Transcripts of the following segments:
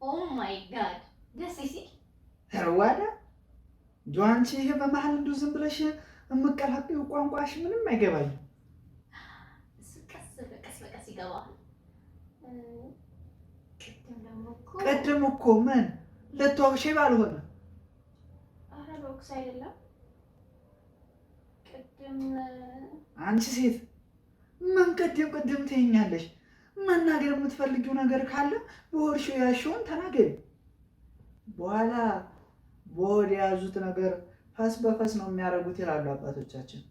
ኦ ማይ ጋድ ደስ ሲል ረዋዳ ጆንቺ ይሄ በመሀል እንደው ዝም ብለሽ የምቀላቀዩ ቋንቋሽ ምንም አይገባኝም። ቀስ በቀስ ይገባል። ቅድም እኮ ምን ልትወቅሽ ባልሆነ ኧረ በወቅስ አይደለም ቅድም አንቺ ሴት ምን ቅድም ትይኛለሽ? መናገር የምትፈልጊው ነገር ካለ በሆድሽው ያልሽውን ተናገሪ። በኋላ በሆድ የያዙት ነገር ፈስ በፈስ ነው የሚያደርጉት ይላሉ አባቶቻችን።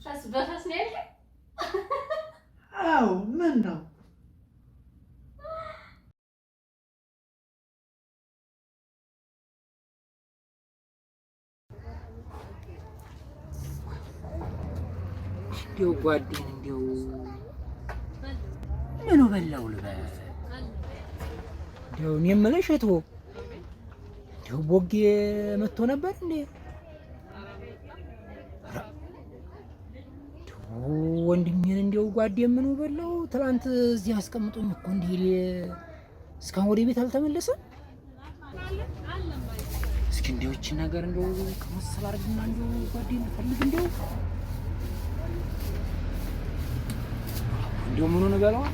ፈስ በፈስ ነው ያልከኝ? አዎ ምን ነው እንዲያው ጓዴን እንዲያው ምኑ በላው ልበል? እንዲያው እኔ የምልሽ እህትዎ እንዲያው ቦጌ መጥቶ ነበር እንዴ? ወንድሜን እንዲያው ጓዴ ምኑ በላው? ትናንት እዚህ አስቀምጦኝ እኮ እንዲህ እስካሁን ወደ ቤት አልተመለሰም። እስኪ እንዲያው ይህችን ነገር እንዲያው ከመሰል አድርግና እንዲያው ጓዴን ልፈልግ እንዲያው ምኑን እበላዋለሁ?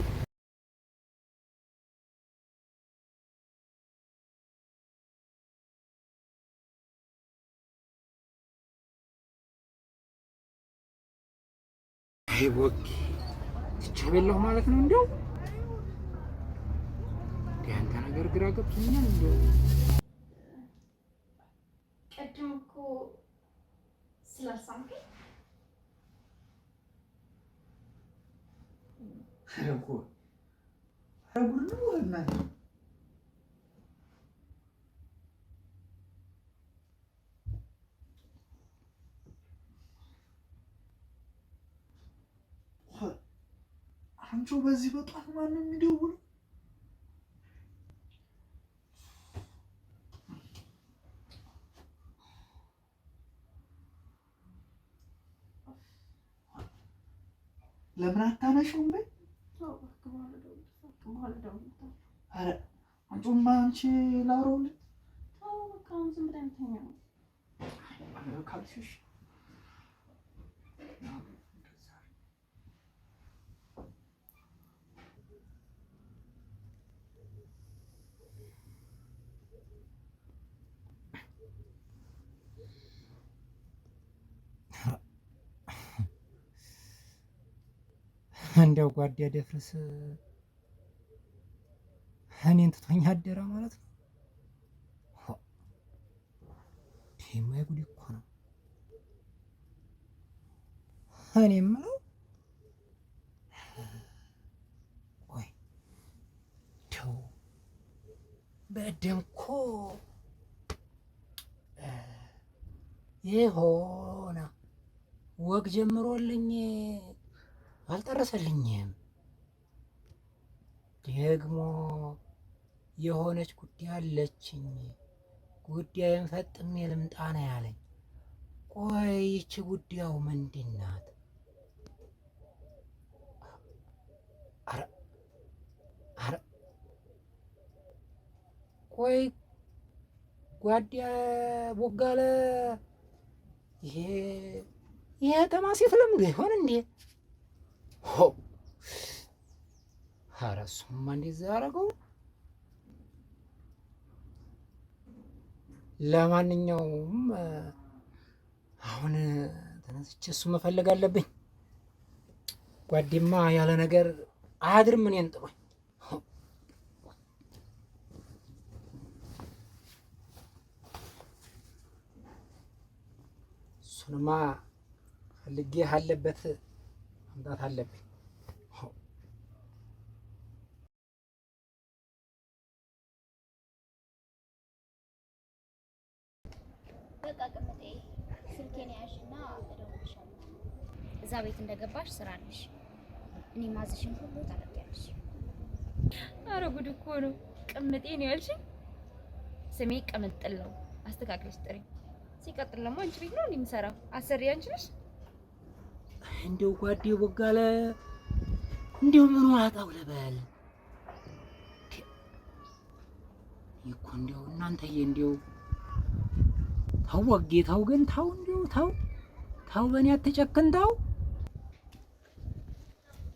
አይ ቦጌ ትቼ በላሁ ማለት ነው። እንዲያው ያንተ ነገር ግራ ገብቶኛል። እንዲያው ቅድም እኮ ስላልሳምከኝ ጉድ ነው እናቴ። አንቺው በዚህ በጧት ማነው የሚደውለው? ለምን አታነሺውም? በይ ኧረ አንቺማ አንቺ ላውራውልኝ ዝም ብለን ተኛ ካልሽሽ እንዲያው ጓዴ ደፍርስ እኔን ትቶኝ አደረ ማለት ነው። ይሄማ ጉድ እኮ ነው። እኔ የምለው ወይ ተው በደምኮ የሆነ ወግ ጀምሮልኝ አልጨረሰልኝም። ደግሞ የሆነች ጉዳይ አለችኝ፣ ጉዳይን ፈጥሜ ልምጣ ነው ያለኝ። ቆይ ይቺ ጉዳዩ ምንድን ናት? ኧረ ቆይ ጓዳ ቦጋለ ይሄ ተማሴት ለምዶ ይሆን እንዴ? ኧረ እሱማ እንደዚያ ያደረገው። ለማንኛውም አሁን ተነስቼ እሱ መፈለግ አለብኝ። ጓዴማ ያለ ነገር አያድርም እኔን ጥሎኝ። እሱንማ ፈልጌ አለበት ማምጣት አለብኝ። በቃ ቅምጤ ስልኬን ያዥና እደውልልሻለሁ። እዛ ቤት እንደገባሽ ስራ አለሽ። እኔ ማዝሽን ሁሉ ታደርጊያለሽ። ኧረ ጉድ እኮ ነው። ቅምጤ ነው ያልሽኝ? ስሜ ቅምጥል ነው። አስተካክለሽ ጥሪኝ። ሲቀጥል ደግሞ አንቺ ቤት ነው እንደምሰራው አሰሪ አንቺ ነሽ። እንደው ጓዴ ቦጋለ እንደው ምን ዋጣው ልበል እኮ እንደው እናንተዬ እንደው ተው ወጌታው ግን ተው እንደው ተው በእኔ አትጨክን ተው።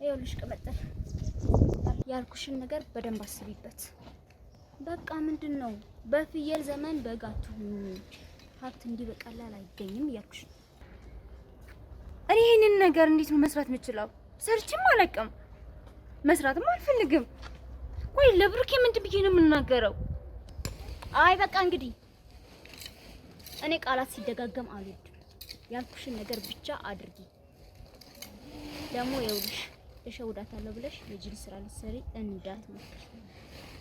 ይኸውልሽ ቅምጥል ያልኩሽን ነገር በደንብ አስቢበት። በቃ ምንድን ነው በፍየል ዘመን በግ አትሁኑ፣ ሀብት እንዲህ በቀላል አይገኝም እያልኩሽ ነው። እኔ ይሄንን ነገር እንዴት ነው መስራት የምችለው? ሰርችም አላውቅም፣ መስራትም አልፈልግም። ቆይ ለብሩኬ ምንድን ብዬ ነው የምናገረው? አይ በቃ እንግዲህ እኔ ቃላት ሲደጋገም አልወድም። ያልኩሽን ነገር ብቻ አድርጊ። ደግሞ ይኸውልሽ እሸውዳታለሁ ብለሽ የጅል ስራ ልትሰሪ እንዳትሞክሪ።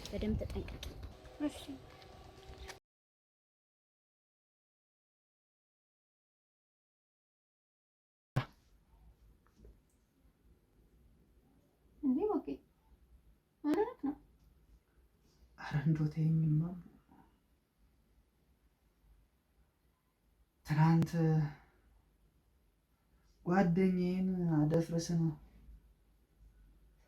በደንብ ተጠንቀቂ እሺ? እንዴ ኦኬ ማለት ነው። ኧረ እንደው ተይኝማ። ትናንት ጓደኛዬን አደፍርስን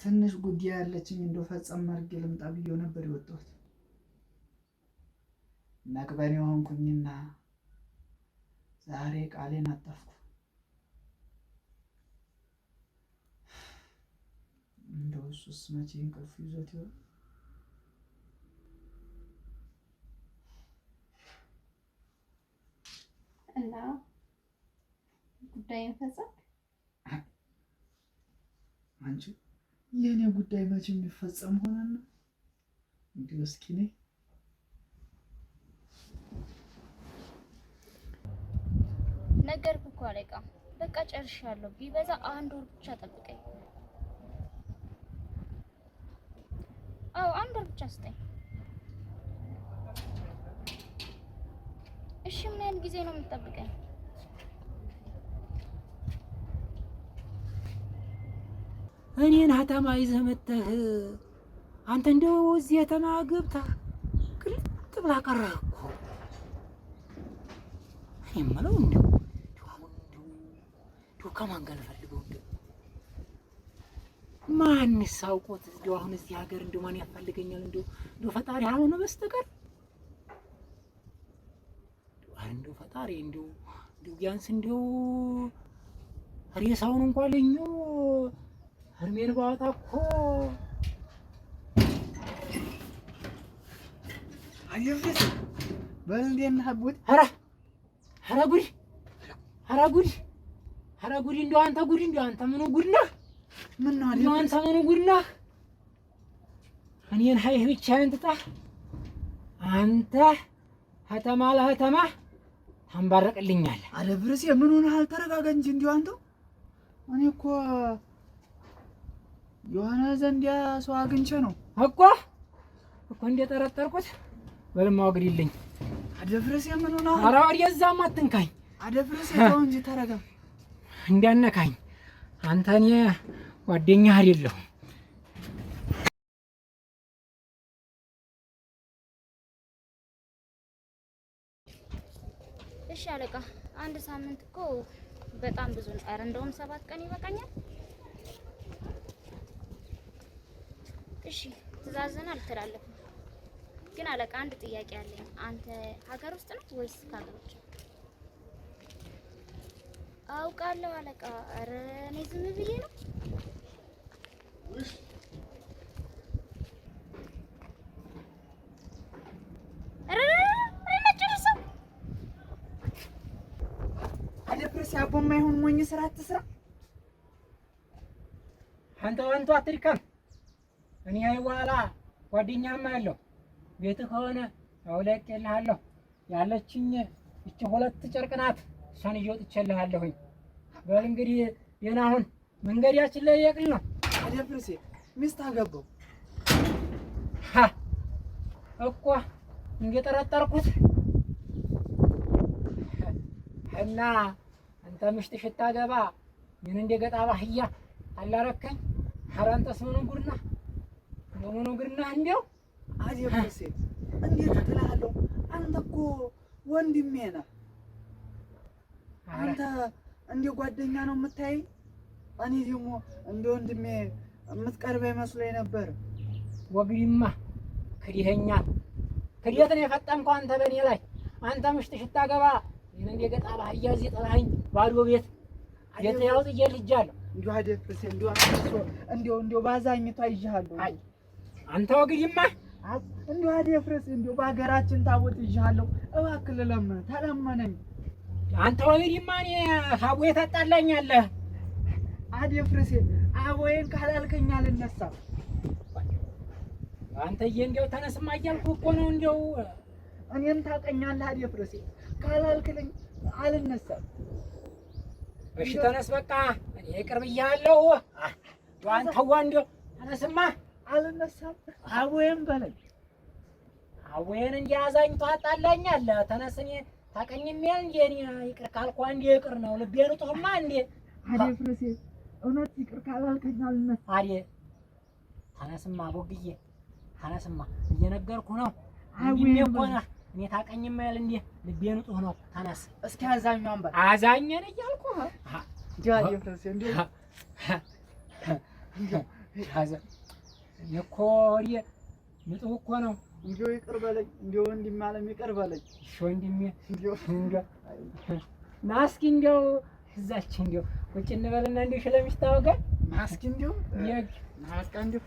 ትንሽ ጉዳይ ያለችኝ እንደው ፈጸም አድርጌ ልምጣ ብዬው ነበር የወጣሁት። ነቅበኔ ሆንኩኝና ዛሬ ቃሌን አጠፍኩ። እንደው እሱስ መቼ እንቅልፍ ይዞት ይሆን? እና ጉዳይን ፈጸም አንቺ የኔ ጉዳይ መቼ የሚፈጸም ሆነና እንዴ? እስኪ ነይ ነገርኩህ እኮ አለቃ። በቃ ጨርሻለሁ። ቢበዛ 1 ወር ብቻ ጠብቀኝ። አዎ 1 ወር ብቻ ስጠኝ። እሺ ምን ያህል ጊዜ ነው የምትጠብቀኝ? እኔን ሀተማ ይዘህ መተህ አንተ እንደው እዚህ የተማ ገብተህ ግልጥ ብላ ቀረህ እኮ። እኔ የምለው እንደው አሁን እንደው ከማን ጋር ልፈልገው? እንደው ማንስ አውቆት እንደው አሁን እዚህ ሀገር እንደው ማን ያፈልገኛል? እንደው ፈጣሪ አልሆነ በስተቀር እንደው ፈጣሪ እንደው ቢያንስ እንደው ሬሳውን እንኳን ለኛው እርሜን ባወጣ እኮ አየፍስ በል እንዴት ነህ አቦት? ኧረ ጉድ እንደው አንተ ጉድ እንደው አንተ ምኑ ጉድ ነህ? ምን ነው እንደው አንተ ምኑ ጉድ ነህ? እኔን ሀይህ ብቻህን ትተህ አንተ ሀተማ ለሀተማ ታንባረቅልኛለህ። አለ ብርሴ ምን ሆነሃል? ተረጋጋ እንጂ እንደው አንተው እኔ እኮ የሆነ ዘንዲያ ሰው አግኝቼ ነው እኮ እንደጠረጠርኩት። በልማ ወግድልኝ። አደፍርሴ ምን ሆነሃል? ኧረ ወዲያዛም አትንካኝ። አደፍርሴ ተው እንጂ ተረጋጋ። እንዳነካኝ አንተ እኔ ጓደኛህ አይደለሁም። እሺ አለቃ 1 ሳምንት እኮ በጣም ብዙ ነው። ኧረ እንደውም 7 ቀን ይበቃኛል። እሺ ትእዛዝን አልተላለፍም። ግን አለቃ አንድ ጥያቄ አለኝ። አንተ ሀገር ውስጥ ነው ወይስ ከሀገር ውጭ? አውቃለሁ አለቃ። ኧረ እኔ ዝም ብዬ ነው። አደፍርሴ አቦማ ይሁን ሞኝ ስራ አትስራ። አንተ አትድከም። እኔ በኋላ ጓደኛም አለሁ። ቤት ከሆነ አውለቅልሃለሁ። ያለችኝ እቺ 2 ጨርቅ ናት። እሷን ይዤ ወጥቼልሃለሁኝ። በል እንግዲህ ደህና ሁን። መንገዳችን ላይ የቅል ነው። አደፍርሴ ሚስት አገባው እኮ እንደጠረጠርኩት እና አንተ ምሽት ሽታገባ ምን እንደገጣ ባህያ አላረከኝ። ኧረ አንተስ ምኑ ጉድና ምኑ ጉድና እንዲያው አደፍርሴ እንዴት እጥልሃለሁ? አንተ እኮ ወንድሜ ነህ። አንተ እንደ ጓደኛ ነው የምታየኝ። እኔ ደግሞ እንደ ወንድሜ የምትቀርበኝ መስሎኝ ነበር። ወግዲማ ክዲኸኛል። ክዴትን የፈጠምከው አንተ በእኔ ላይ። አንተ ምሽት ሽታገባ ምን እንደገጣ ባህያ እዚህ ጥላኸኝ ባዶ ቤት የተያው ጥዬ ልጃለሁ። እንዲሁ አደፍርሴ እንዲሁ ባዛኝቷ ይዤሃለሁ። አንተ ወግዲማ እንዲሁ አደፍርሴ እንዲሁ በሀገራችን ታቦት ይዤሃለሁ። እባክህ ልለምንህ ተለመነኝ። አንተ ወግዲማ እኔ አቦዬ ታጣላኛለህ። አደፍርሴ አቦዬን ካላልከኝ አልነሳም። አንተዬ እንዲያው ተነስማ እያልኩህ እኮ ነው። እንዲያው እኔን ታውቀኛለህ አደፍርሴ ካላልክልኝ አልነሳም። እሺ ተነስ በቃ እኔ ይቅር ብዬሃለሁ። አንተዋ እንዲያው ተነስማ። አልነሳም አቦዬን በለኝ። አቦዬን እንዲህ አዛኝቶ አጣላኛለህ። ተነስ እኔ ታውቀኝሜል እንዴ? እኔ ይቅር ካልኩ አንዴ ይቅር ነው። ልቤን ጥሩማ እንዴ አደፍርሴ እውነት ይቅር ካላልከኝ አልነሳም። አዴ ተነስማ ቦግዬ ተነስማ። እየነገርኩህ ነው። ወንድሜ እኮ ነህ። እኔ ታውቀኝሜል እንዴ? ልቤን ጥሩ ነው። ተነስ እስኪ አዛኛውን በል። አዛኘን እያልኩህ አደፍርሴ እንዴ እኮ ንጹህ እኮ ነው። እንዲሁ ይቅር በለኝ። እንዲሁ ወንድሜ አለም ይቅር በለኝ። እሺ ወንድሜ ና እስኪ እንዲያው እዛች እንዲያው ቁጭ እንበልና እንዲሁ ስለሚስታወቀን ና እስኪ እንዲሁ ና እስኪ እንዲሁ